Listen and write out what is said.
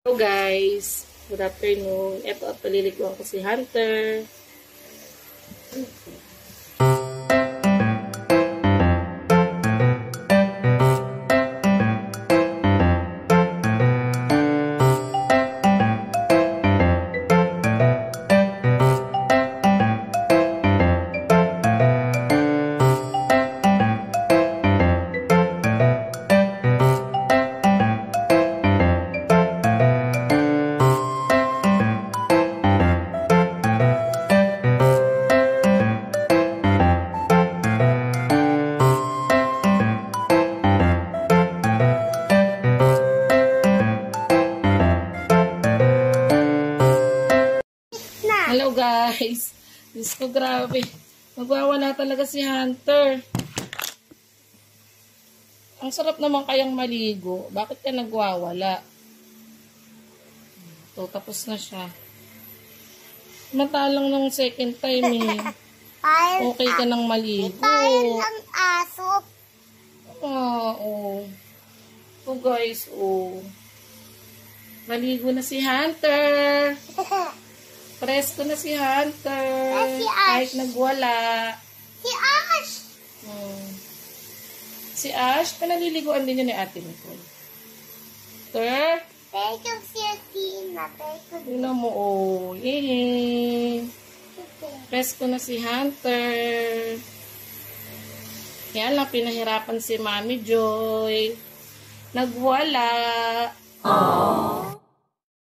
Hello guys, good afternoon. Ito at paliliguan ko si Hunter. Hello guys. Diyos ko, grabe. Magwawala talaga si Hunter. Ang sarap naman kayang maligo. Bakit ka nagwawala? Ito, tapos na siya. Matalang ng second time eh. Okay ka nang maligo. Ang aso. Oo. Oh guys, oh. Maligo na si Hunter. Presko na si Hunter. Si Ash. Kahit nagwala. Si Ash. Si Ash, panaliliguan din yun ni Ate Nicole. Hunter? Take yung sirtin na. Tignan mo, oh. Yay! Presko na si Hunter. Yan lang, pinahirapan si Mami Joy. Nagwala. Aww.